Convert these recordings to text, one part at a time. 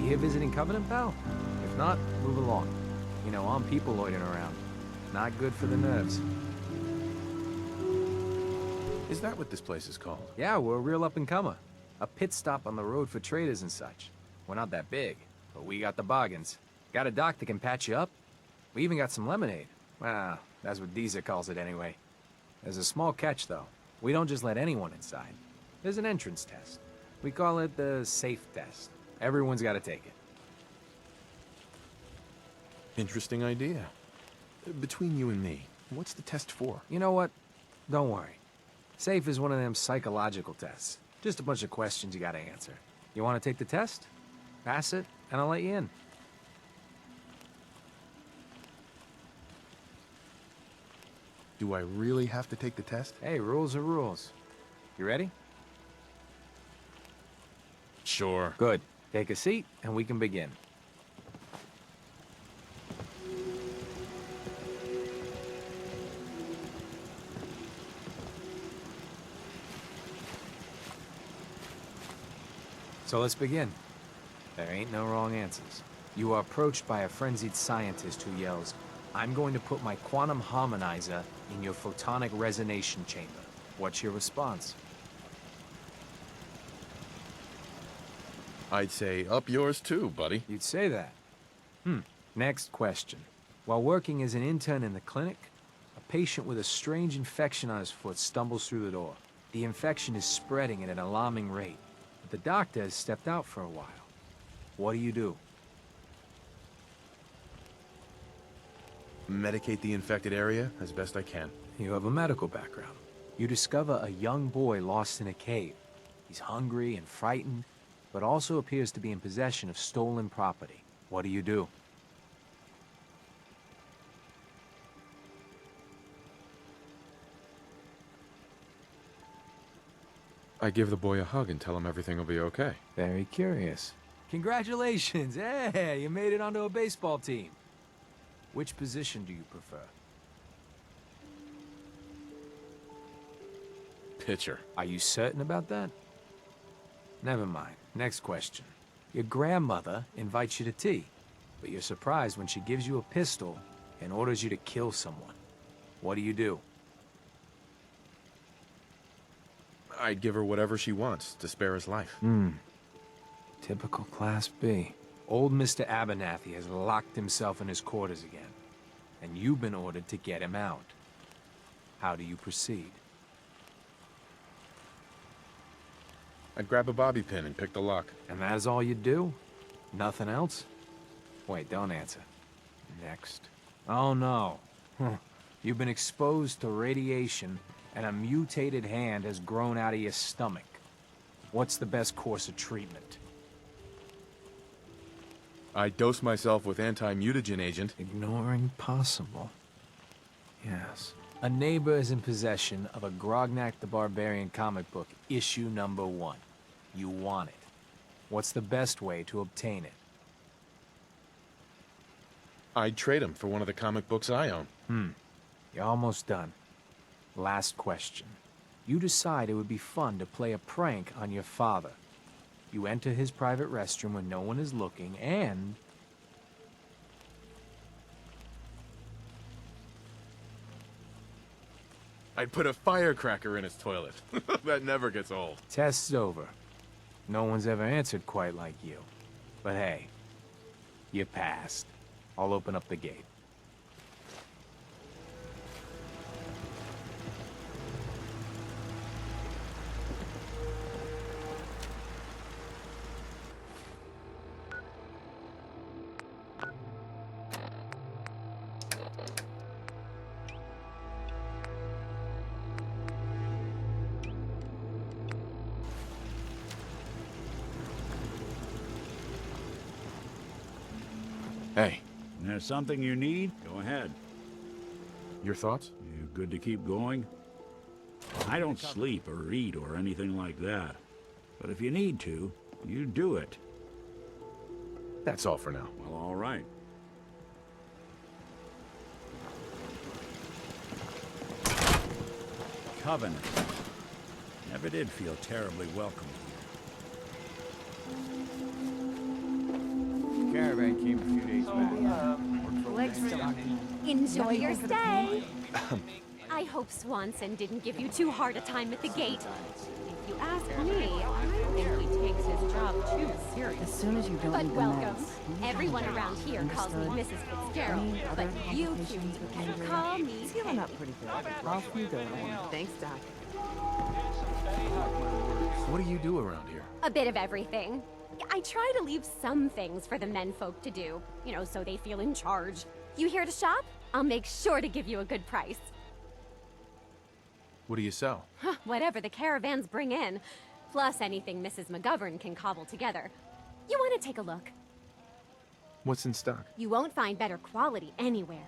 Here visiting Covenant, pal? If not, move along. You know, I'm people loitering around. Not good for the nerves. Is that what this place is called? Yeah, we're a real up-and-comer. A pit stop on the road for traders and such. We're not that big, but we got the bargains. Got a dock that can patch you up. We even got some lemonade. Well, that's what Deezer calls it anyway. There's a small catch, though. We don't just let anyone inside. There's an entrance test. We call it the safe test. Everyone's got to take it. Interesting idea. Between you and me, what's the test for? You know what? Don't worry. Safe is one of them psychological tests. Just a bunch of questions you gotta answer. You wanna take the test? Pass it, and I'll let you in. Do I really have to take the test? Hey, rules are rules. You ready? Sure. Good. Take a seat, and we can begin. So let's begin. There ain't no wrong answers. You are approached by a frenzied scientist who yells, "I'm going to put my quantum harmonizer in your photonic resonation chamber." What's your response? I'd say up yours too, buddy. You'd say that. Next question. While working as an intern in the clinic, a patient with a strange infection on his foot stumbles through the door. The infection is spreading at an alarming rate, but the doctor has stepped out for a while. What do you do? Medicate the infected area as best I can. You have a medical background. You discover a young boy lost in a cave. He's hungry and frightened, but also appears to be in possession of stolen property. What do you do? I give the boy a hug and tell him everything will be okay. Very curious. Congratulations! Hey, you made it onto a baseball team. Which position do you prefer? Pitcher. Are you certain about that? Never mind. Next question. Your grandmother invites you to tea, but you're surprised when she gives you a pistol and orders you to kill someone. What do you do? I'd give her whatever she wants to spare his life. Typical Class B. Old Mr. Abernathy has locked himself in his quarters again, and you've been ordered to get him out. How do you proceed? I'd grab a bobby pin and pick the lock. And that is all you do? Nothing else? Wait, don't answer. Next. Oh no. You've been exposed to radiation, and a mutated hand has grown out of your stomach. What's the best course of treatment? I dose myself with anti-mutagen agent. Ignoring possible. Yes. A neighbor is in possession of a Grognak the Barbarian comic book, issue number 1. You want it. What's the best way to obtain it? I'd trade him for one of the comic books I own. You're almost done. Last question. You decide it would be fun to play a prank on your father. You enter his private restroom when no one is looking, and... I'd put a firecracker in his toilet. That never gets old. Test's over. No one's ever answered quite like you. But hey, you passed. I'll open up the gate. Hey, There's something you need? Go ahead. your thoughts? You good to keep going? I don't sleep or eat or anything like that. But if you need to, you do it. That's all for now. Well, all right. Covenant. Never did feel terribly welcome here. Caravan came a few days back. Enjoy your stay. I hope Swanson didn't give you too hard a time at the gate. If you ask me, I think he takes his job too seriously. As soon as you don't But need the welcome. meds. Everyone around here calls me Mrs. Fitzgerald, but you two can call me He's healing Penny. up pretty good. Off you go. Thanks, Doc. What do you do around here? A bit of everything. I try to leave some things for the menfolk to do, you know, so they feel in charge. You here to shop? I'll make sure to give you a good price. What do you sell? Whatever the caravans bring in, plus anything Mrs. McGovern can cobble together. You want to take a look? What's in stock? You won't find better quality anywhere.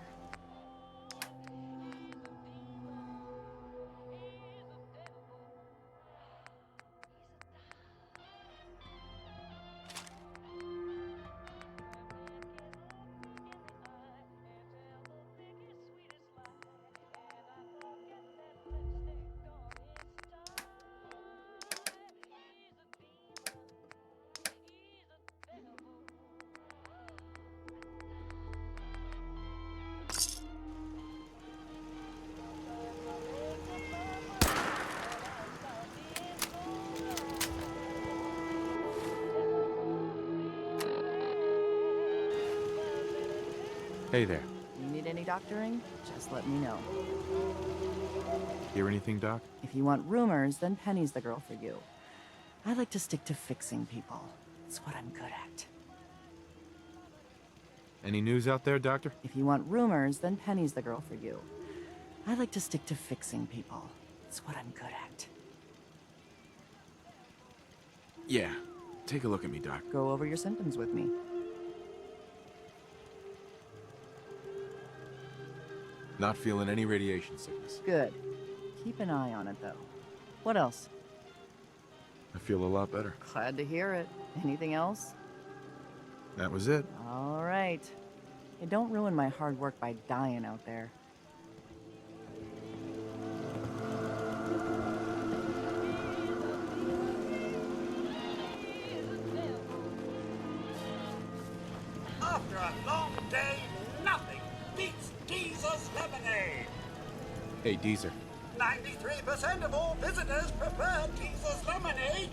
Hey there. You need any doctoring? Just let me know. Hear anything, Doc? If you want rumors, then Penny's the girl for you. I like to stick to fixing people. It's what I'm good at. Any news out there, Doctor? If you want rumors, then Penny's the girl for you. I like to stick to fixing people. It's what I'm good at. Yeah. Take a look at me, Doc. Go over your symptoms with me. Not feeling any radiation sickness. Good. Keep an eye on it, though. What else? I feel a lot better. Glad to hear it. Anything else? That was it. All right. Hey, don't ruin my hard work by dying out there. After a long day, nothing beats Deezer's lemonade. Hey, Deezer. 93% of all visitors prefer Deezer's lemonade.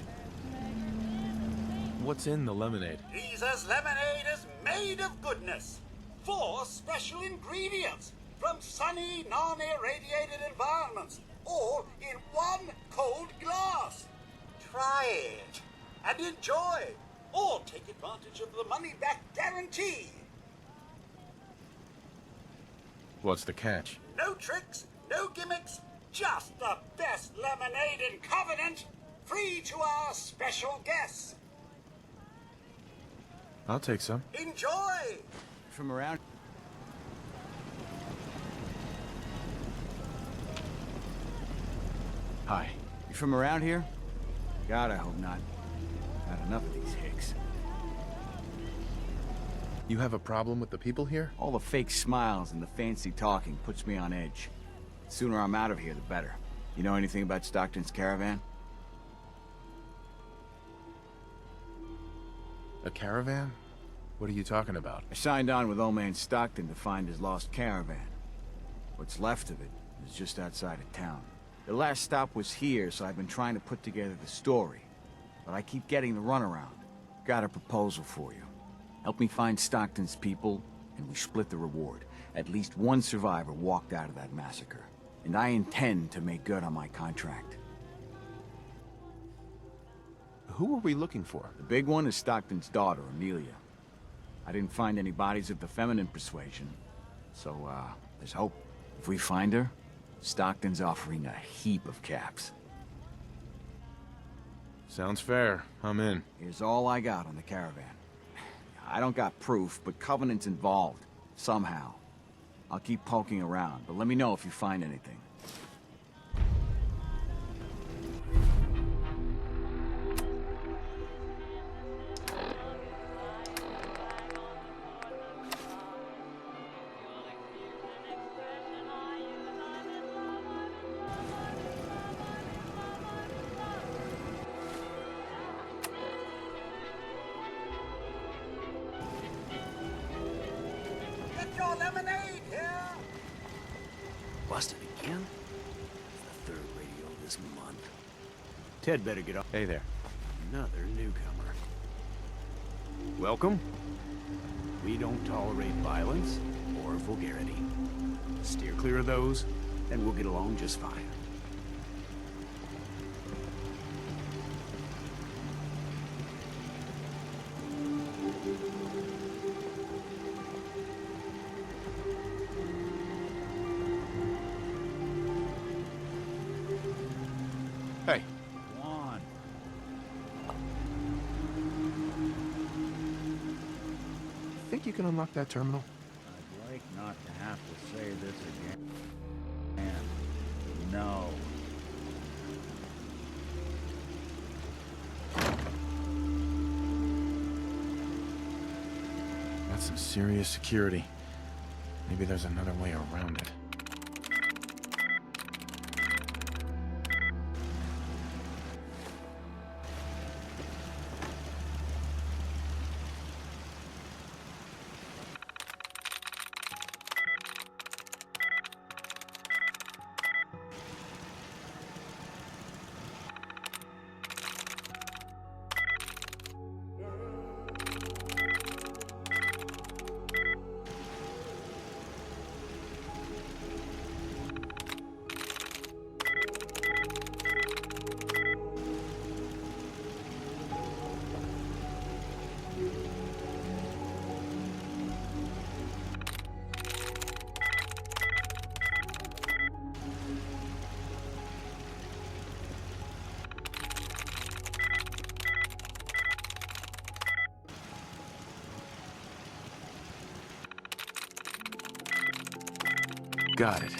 What's in the lemonade? Deezer's lemonade is made of goodness. 4 special ingredients from sunny, non-irradiated environments, all in one cold glass. Try it and enjoy, or take advantage of the money-back guarantee. What's the catch? No tricks, no gimmicks, just the best lemonade in Covenant, free to our special guests. I'll take some. Enjoy! From around... Hi. You from around here? God, I hope not. Had enough of these hicks. You have a problem with the people here? All the fake smiles and the fancy talking puts me on edge. The sooner I'm out of here, the better. You know anything about Stockton's caravan? A caravan? What are you talking about? I signed on with old man Stockton to find his lost caravan. What's left of it is just outside of town. The last stop was here, so I've been trying to put together the story. But I keep getting the runaround. Got a proposal for you. Help me find Stockton's people, and we split the reward. At least one survivor walked out of that massacre. And I intend to make good on my contract. Who are we looking for? The big one is Stockton's daughter, Amelia. I didn't find any bodies of the feminine persuasion, so, there's hope. If we find her, Stockton's offering a heap of caps. Sounds fair. I'm in. Here's all I got on the caravan. I don't got proof, but Covenant's involved. Somehow. I'll keep poking around, but let me know if you find anything. Get your lemonade here! Busted again? It's the third radio this month. Ted better get off. Hey there. Another newcomer. Welcome. We don't tolerate violence or vulgarity. Steer clear of those, and we'll get along just fine. Hey, Juan. think you can unlock that terminal? I'd like not to have to say this again. And no. That's some serious security. Maybe there's another way around it. Got it.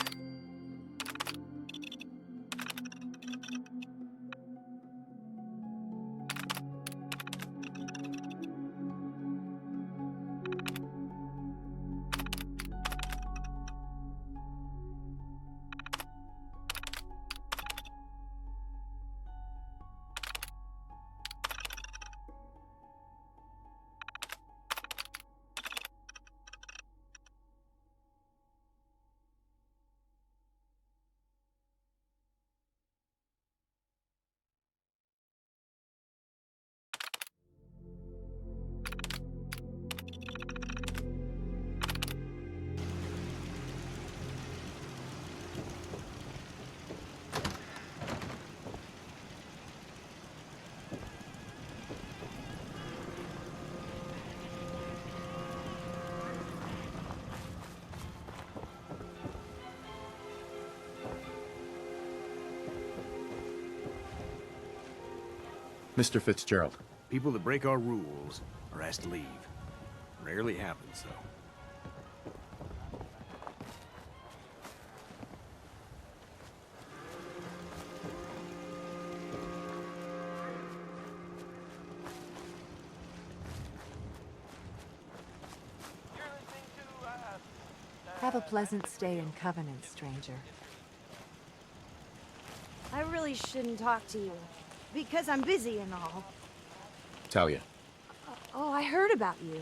Mr. Fitzgerald. People that break our rules are asked to leave. Rarely happens, though. Have a pleasant stay in Covenant, stranger. I really shouldn't talk to you, because I'm busy and all. Talia. Oh, I heard about you.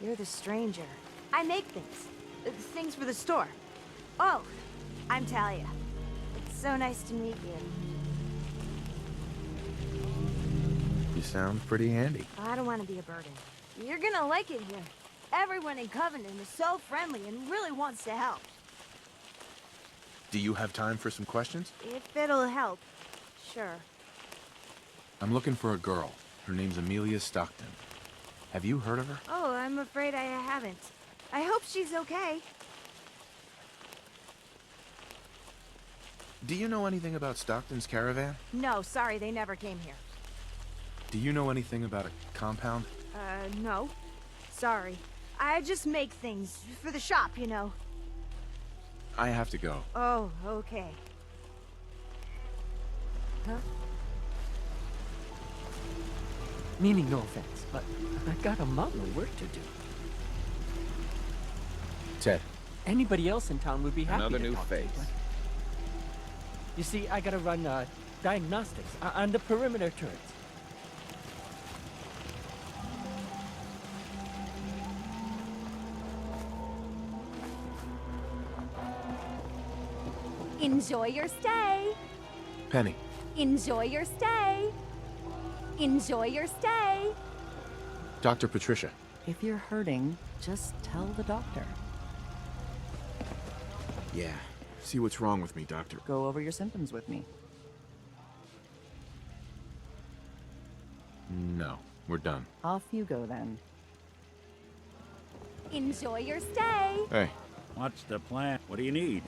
You're the stranger. I make things. Things for the store. Oh, I'm Talia. It's So nice to meet you. You sound pretty handy. I don't want to be a burden. You're gonna like it here. Everyone in Covenant is so friendly and really wants to help. Do you have time for some questions? If it'll help, sure. I'm looking for a girl. Her name's Amelia Stockton. Have you heard of her? Oh, I'm afraid I haven't. I hope she's okay. Do you know anything about Stockton's caravan? No, sorry, they never came here. Do you know anything about a compound? No. Sorry. I just make things for the shop, you know. I have to go. Oh, okay. Huh? Meaning no offense, but I got a mountain of work to do. Ted. Anybody else in town would be happy Another to new talk to you, face. but- You see, I gotta run diagnostics on the perimeter turrets. Enjoy your stay. Penny. Enjoy your stay. Enjoy your stay. Dr. Patricia. If you're hurting, just tell the doctor. Yeah. See what's wrong with me, Doctor. Go over your symptoms with me. No. We're done. Off you go then. Enjoy your stay. Hey. What's the plan? What do you need?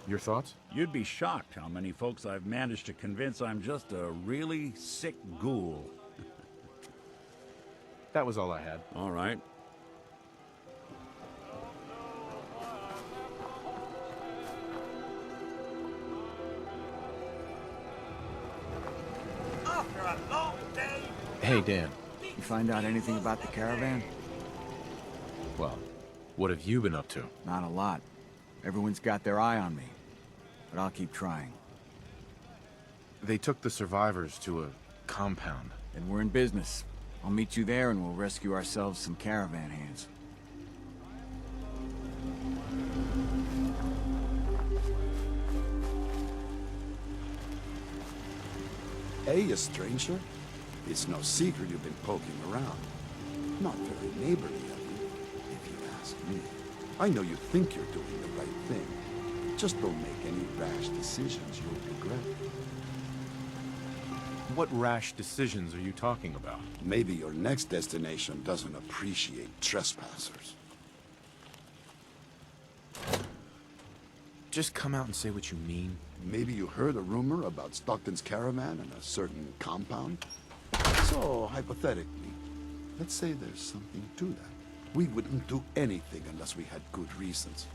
Your thoughts? You'd be shocked how many folks I've managed to convince I'm just a really sick ghoul. That was all I had. All right. After a long day, Hey, Dan. You find out anything about the caravan? Well, what have you been up to? Not a lot. Everyone's got their eye on me. But I'll keep trying. They took the survivors to a compound. And we're in business. I'll meet you there and we'll rescue ourselves some caravan hands. Hey, a stranger. It's no secret you've been poking around. Not very neighborly of you, if you ask me. I know you think you're doing the right thing. Just don't make any rash decisions you'll regret. What rash decisions are you talking about? Maybe your next destination doesn't appreciate trespassers. Just come out and say what you mean. Maybe you heard a rumor about Stockton's caravan in a certain compound? So, hypothetically, let's say there's something to that. We wouldn't do anything unless we had good reasons.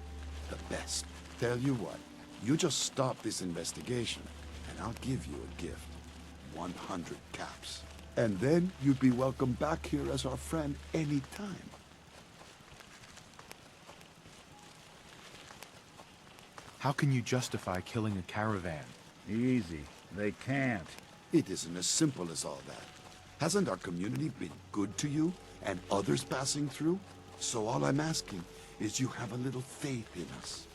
The best. Tell you what, you just stop this investigation, and I'll give you a gift. 100 caps. And then you'd be welcome back here as our friend anytime. How can you justify killing a caravan? Easy. They can't. It isn't as simple as all that. Hasn't our community been good to you and others passing through? So all I'm asking is you have a little faith in us.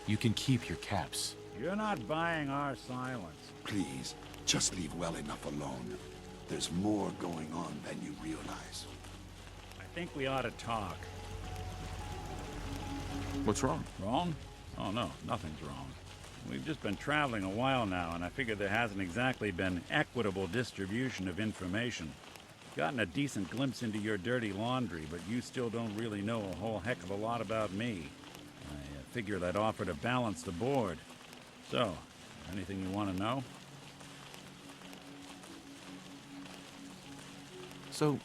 You can keep your caps. You're not buying our silence. Please, just leave well enough alone. There's more going on than you realize. I think we ought to talk. What's wrong? Wrong? Oh, no, nothing's wrong. We've just been traveling a while now, and I figure there hasn't exactly been equitable distribution of information. Gotten a decent glimpse into your dirty laundry, but you still don't really know a whole heck of a lot about me. I figured I'd offer to balance the board. So, anything you want to know? So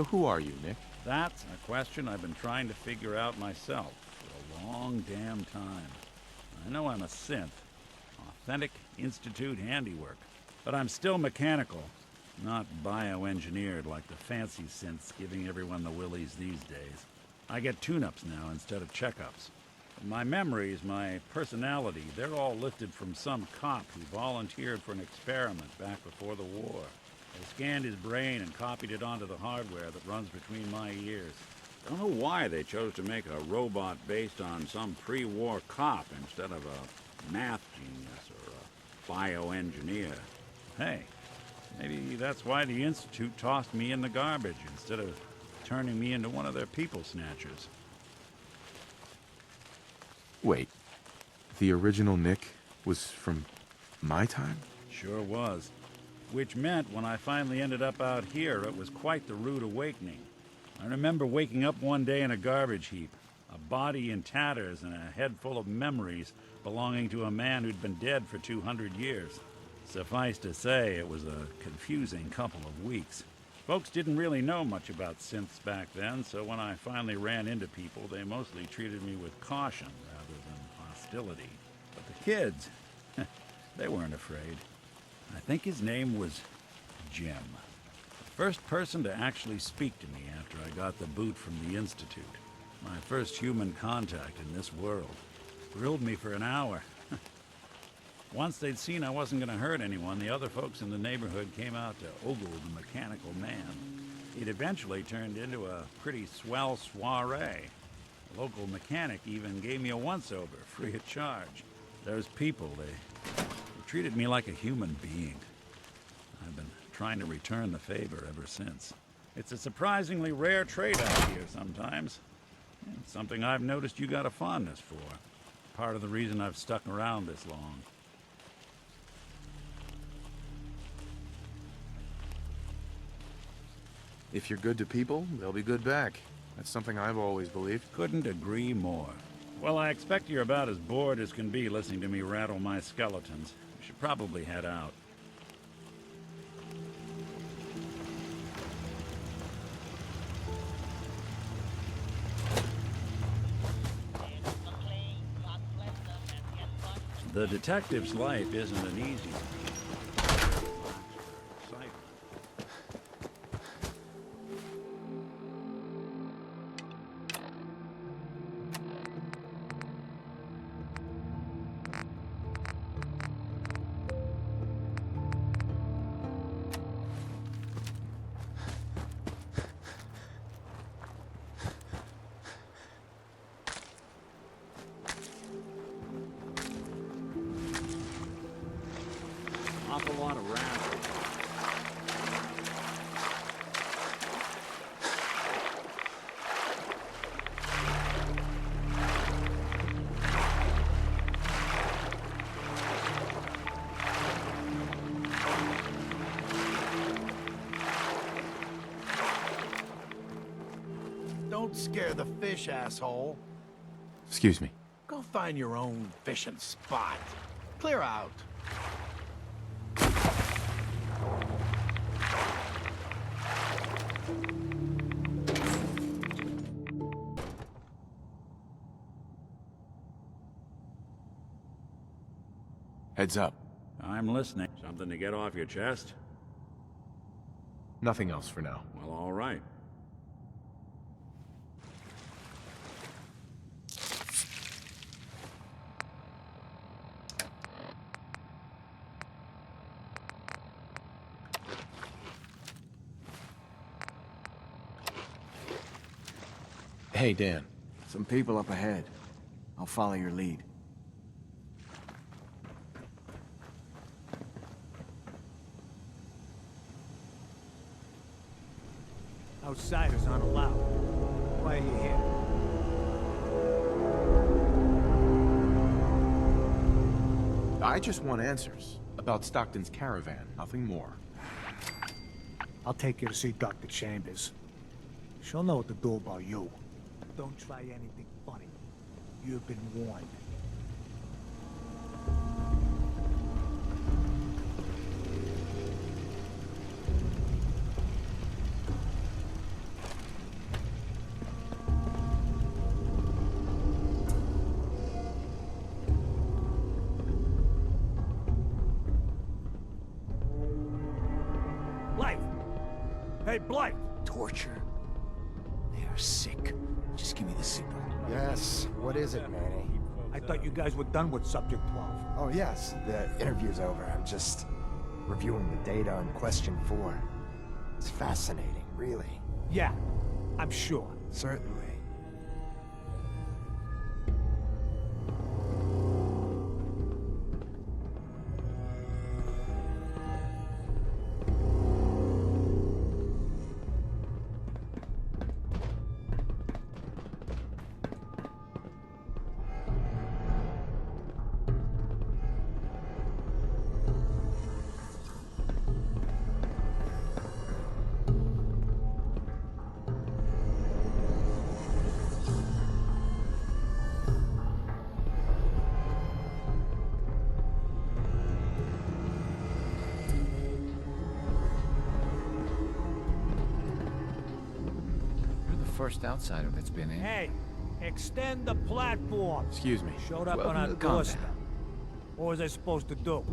who are you, Nick? That's a question I've been trying to figure out myself for a long damn time. I know I'm a synth, authentic Institute handiwork, but I'm still mechanical, not bioengineered like the fancy synths giving everyone the willies these days. I get tune-ups now instead of checkups. My memories, my personality, they're all lifted from some cop who volunteered for an experiment back before the war. I scanned his brain and copied it onto the hardware that runs between my ears. Don't know why they chose to make a robot based on some pre-war cop instead of a math genius or a bioengineer. Hey, maybe that's why the Institute tossed me in the garbage instead of turning me into one of their people snatchers. Wait, the original Nick was from my time? Sure was. Which meant when I finally ended up out here, it was quite the rude awakening. I remember waking up one day in a garbage heap, a body in tatters and a head full of memories belonging to a man who'd been dead for 200 years. Suffice to say, it was a confusing couple of weeks. Folks didn't really know much about synths back then, so when I finally ran into people, they mostly treated me with caution rather than hostility. But the kids, they weren't afraid. I think his name was Jim. The first person to actually speak to me after I got the boot from the Institute. My first human contact in this world. Grilled me for an hour. Once they'd seen I wasn't going to hurt anyone, the other folks in the neighborhood came out to ogle the mechanical man. It eventually turned into a pretty swell soiree. The local mechanic even gave me a once-over, free of charge. Those people, they treated me like a human being. I've been trying to return the favor ever since. It's a surprisingly rare trait out here sometimes. It's something I've noticed you got a fondness for. Part of the reason I've stuck around this long. If you're good to people, they'll be good back. That's something I've always believed. Couldn't agree more. Well, I expect you're about as bored as can be listening to me rattle my skeletons. We should probably head out. The detective's life isn't an easy one. Awful lot of rats. Don't scare the fish, asshole. Excuse me. Go find your own fishing spot. Clear out. Heads up. I'm listening. Something to get off your chest? Nothing else for now. Well, all right. Hey, Dan. Some people up ahead. I'll follow your lead. Outsiders aren't allowed. Why are you here? I just want answers about Stockton's caravan, nothing more. I'll take you to see Dr. Chambers. She'll know what to do about you. Don't try anything funny. You've been warned. Blythe! Hey, Blythe! Torture. They are sick. Just give me the signal. Yes, what is it, Manny? I thought you guys were done with Subject 12. Oh yes, the interview's over. I'm just reviewing the data on Question 4. It's fascinating, really. Yeah, I'm sure. Certainly. first outsider that's been in. Hey, extend the platform. Excuse me. Showed up Welcome on to our the compound. doorstep. What was I supposed to do?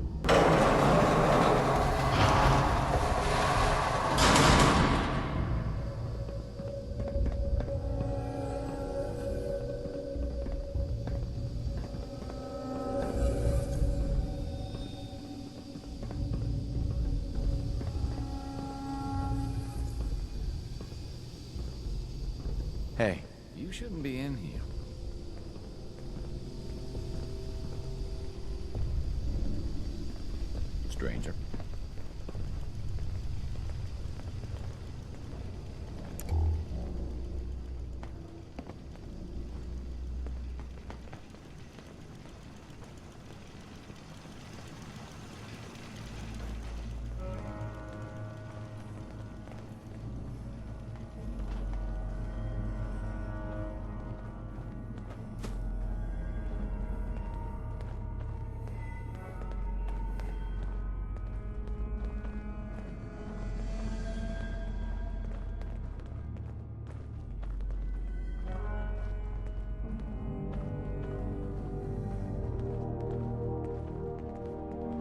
Hey, you shouldn't be in here. Stranger.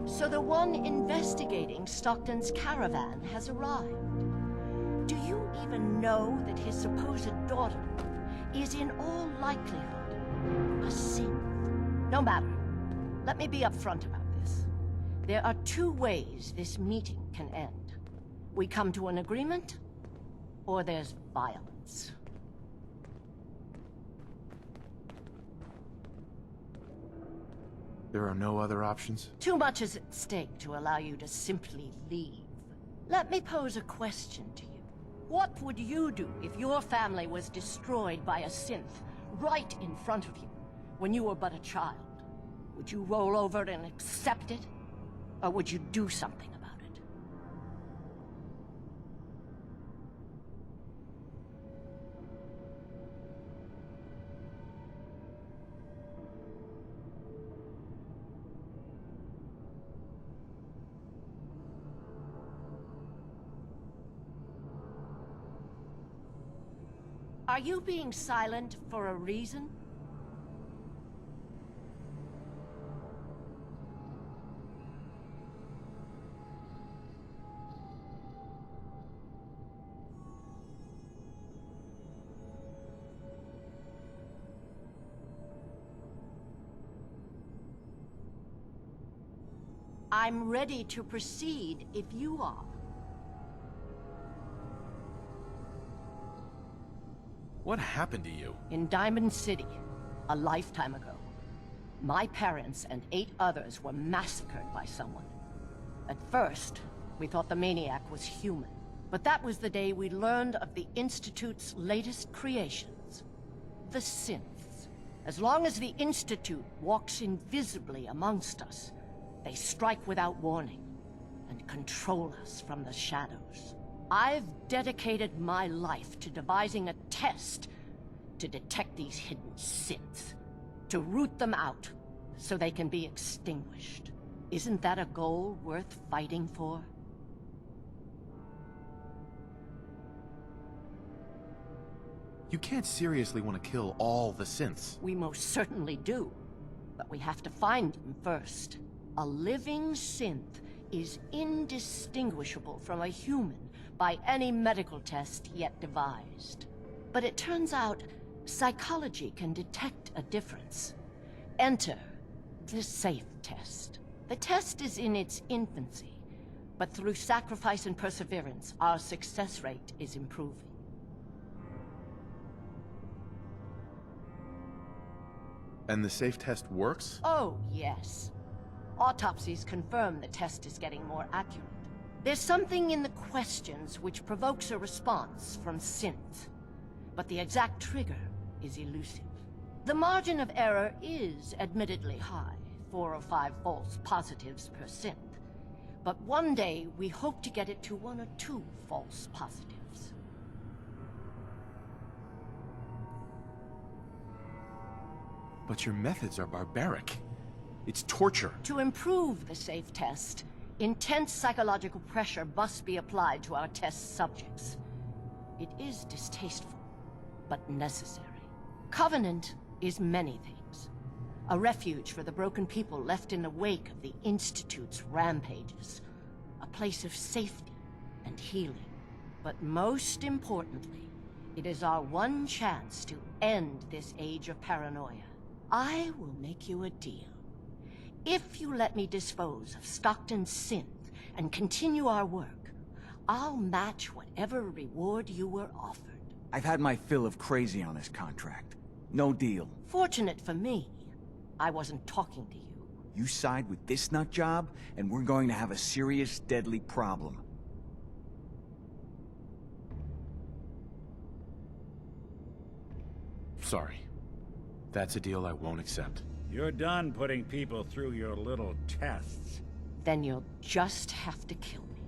So the one investigating Stockton's caravan has arrived. Do you even know that his supposed daughter is in all likelihood a synth? No matter. Let me be upfront about this. There are two ways this meeting can end. We come to an agreement, or there's violence. There are no other options? Too much is at stake to allow you to simply leave. Let me pose a question to you. What would you do if your family was destroyed by a synth right in front of you when you were but a child? Would you roll over and accept it? Or would you do something about it? Are you being silent for a reason? I'm ready to proceed if you are. What happened to you? In Diamond City, a lifetime ago, my parents and 8 others were massacred by someone. At first, we thought the maniac was human, but that was the day we learned of the Institute's latest creations, the synths. As long as the Institute walks invisibly amongst us, they strike without warning and control us from the shadows. I've dedicated my life to devising a test to detect these hidden synths, to root them out so they can be extinguished. Isn't that a goal worth fighting for? You can't seriously want to kill all the synths. We most certainly do, but we have to find them first. A living synth is indistinguishable from a human by any medical test yet devised. But it turns out psychology can detect a difference. Enter the SAFE test. The test is in its infancy, but through sacrifice and perseverance, our success rate is improving. And the safe test works? Oh, yes. Autopsies confirm the test is getting more accurate. There's something in the questions which provokes a response from synth, but the exact trigger is elusive. The margin of error is admittedly high, 4 or 5 false positives per synth, but one day we hope to get it to 1 or 2 false positives. But your methods are barbaric. It's torture. To improve the SAFE test, intense psychological pressure must be applied to our test subjects. It is distasteful, but necessary. Covenant is many things. A refuge for the broken people left in the wake of the Institute's rampages. A place of safety and healing. But most importantly, it is our one chance to end this age of paranoia. I will make you a deal. If you let me dispose of Stockton's synth and continue our work, I'll match whatever reward you were offered. I've had my fill of crazy on this contract. No deal. Fortunate for me, I wasn't talking to you. You side with this nut job, and we're going to have a serious, deadly problem. Sorry. That's a deal I won't accept. You're done putting people through your little tests. Then you'll just have to kill me.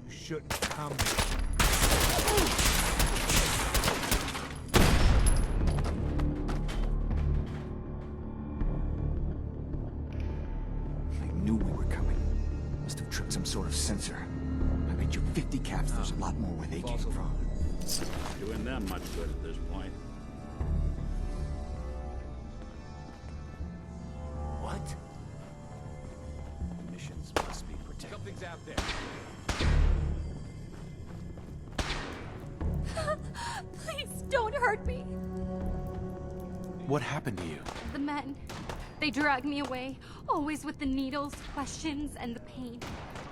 You shouldn't come. I knew we were coming. Must have tripped some sort of sensor. I bet you 50 caps there's a lot more where they came from. Doing them much good at this point. What? Missions must be protected. Something's out there. Please don't hurt me. What happened to you? The men. They dragged me away, always with the needles, questions, and the pain.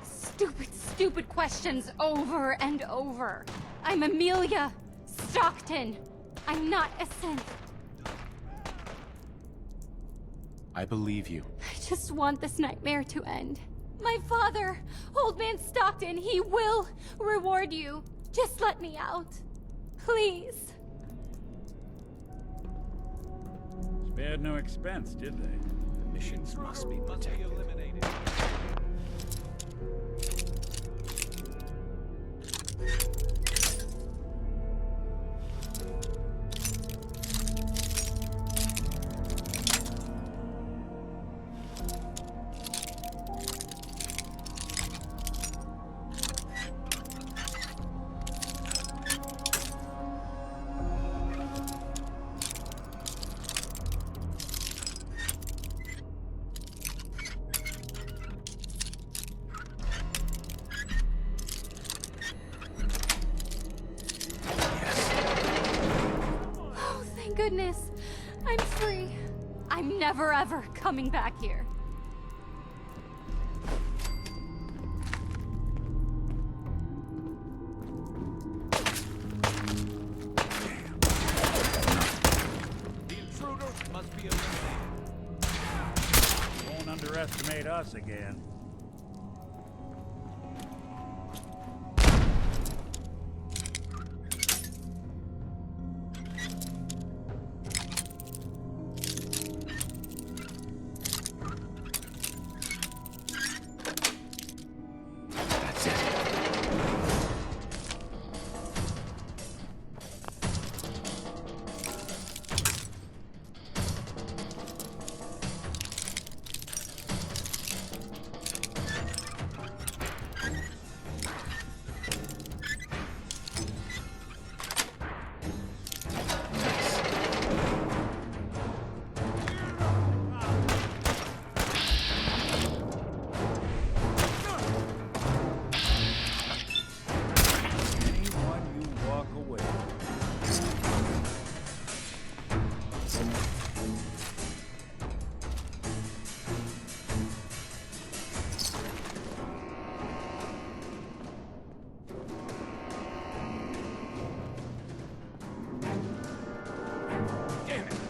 Stupid, stupid questions over and over. I'm Amelia Stockton. I'm not a synth. I believe you. I just want this nightmare to end. My father, Old Man Stockton, he will reward you. Just let me out. Please. Spared no expense, did they? The missions must be protected. Goodness, I'm free. I'm never ever coming back here. The intruders must be eliminated. Won't underestimate us again.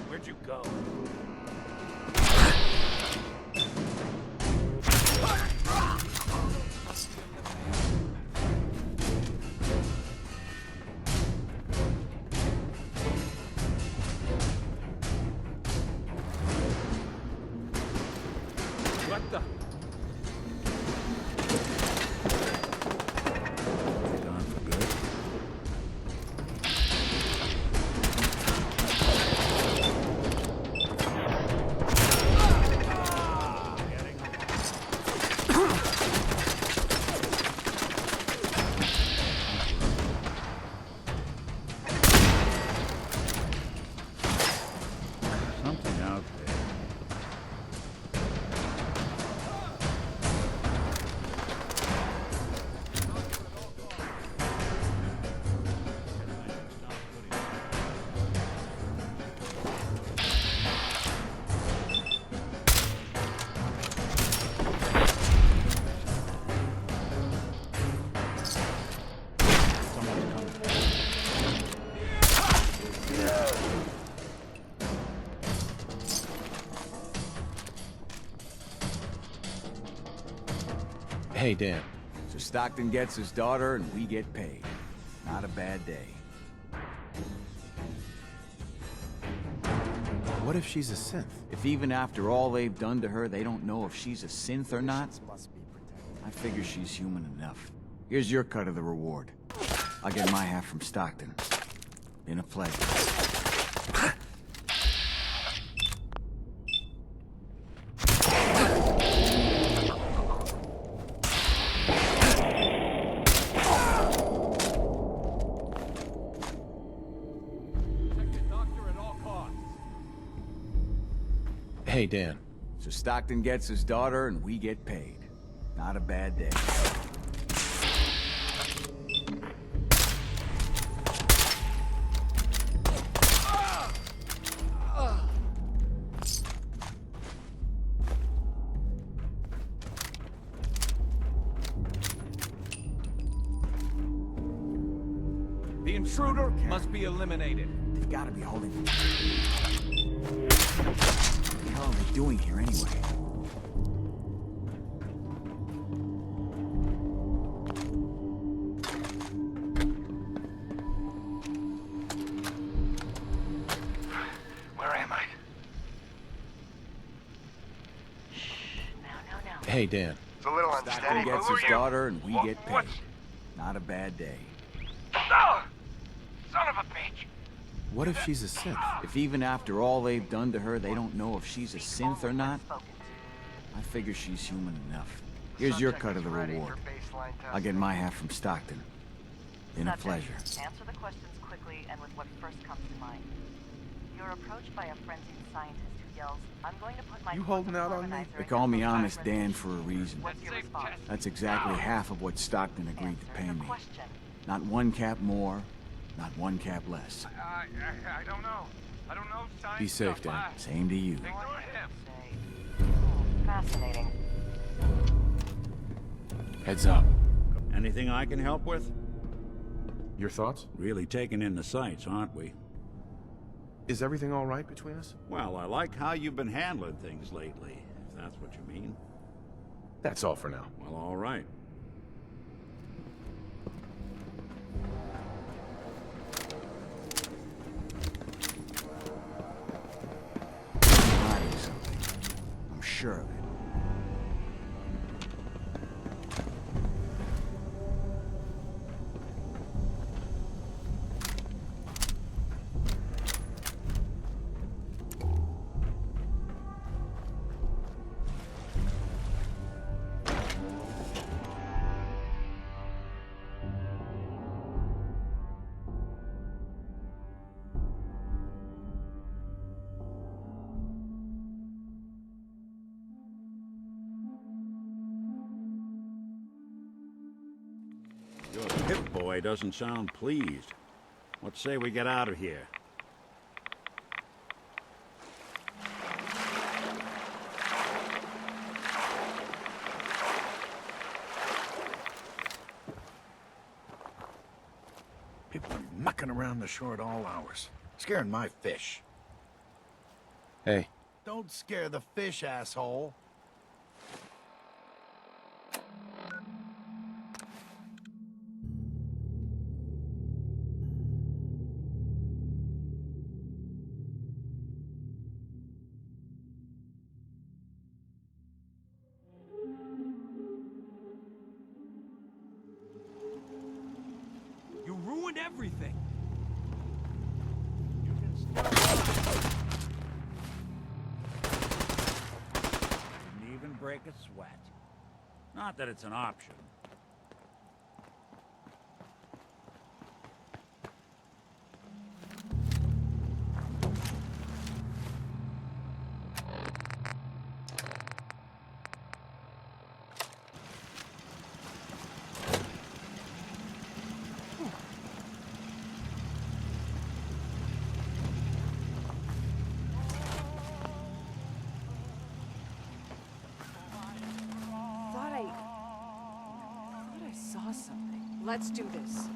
Where'd you go? What the? Gone for good? out there. Hey, Dan. So Stockton gets his daughter and we get paid. Not a bad day. What if she's a synth? If even after all they've done to her, they don't know if she's a synth or not, I figure she's human enough. Here's your cut of the reward. I'll get my half from Stockton. Been a pleasure. Hey, Dan. So Stockton gets his daughter and we get paid. Not a bad day. The intruder must be eliminated. They've got to be holding... What the hell are they doing here anyway? Where am I? Hey, Dan. It's a little Stockton unsteady. gets Who his are you? daughter and we get paid. What? Not a bad day. No! Son of a bitch! What if she's a synth? If even after all they've done to her, they don't know if she's a synth or not, I figure she's human enough. Here's your cut of the reward. I'll get my half from Stockton. Been a pleasure. Answer the questions quickly and with what first comes to mind. You're approached by a frenzied scientist who yells, "I'm going to put my..." You holding out on me? They call me Honest Dan for a reason. What's your response? That's exactly half of what Stockton agreed to pay me. Question. Not one cap more, not one cap less. I don't know. I don't know science. Be safe, Dan. Same to you. Ignore him. Fascinating. Heads up. Anything I can help with? Your thoughts? Really taking in the sights, aren't we? Is everything all right between us? Well, I like how you've been handling things lately, if that's what you mean. That's all for now. Well, all right. Hiding something. I'm sure of it. Your Pip-Boy doesn't sound pleased. What say we get out of here? People are mucking around the shore at all hours, scaring my fish. Hey. Don't scare the fish, asshole. You ruined everything. Didn't even break a sweat. Not that it's an option. Let's do this.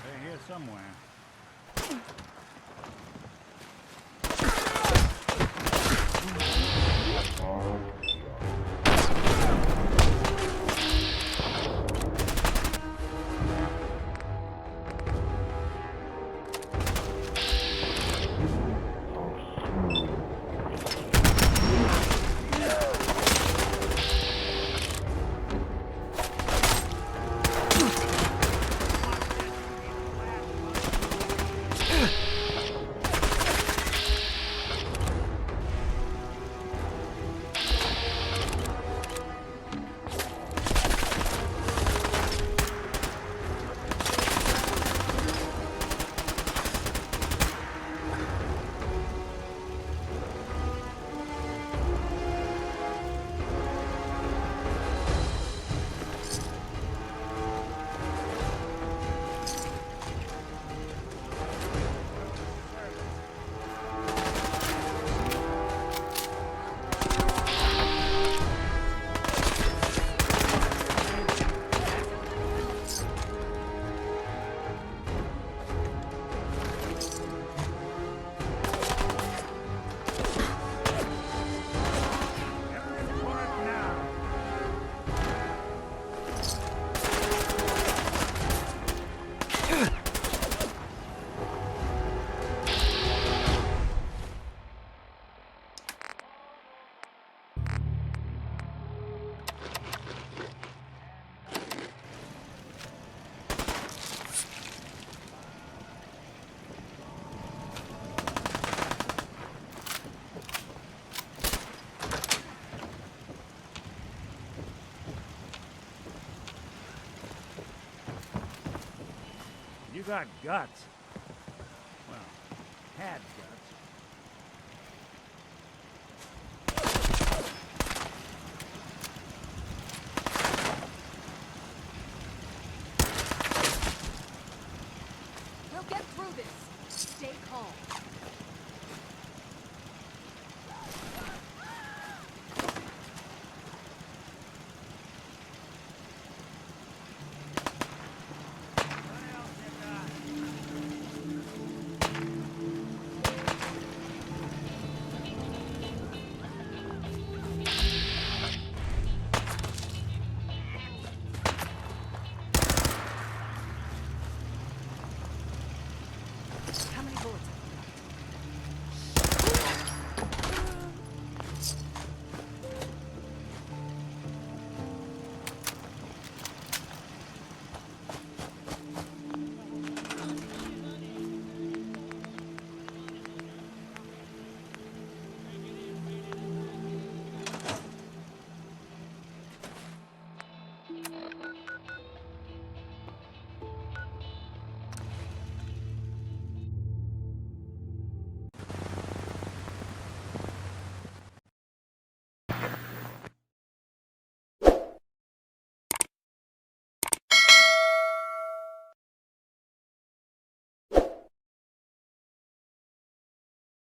They're here somewhere. You got guts. Well, had guts. We'll get through this. Stay calm.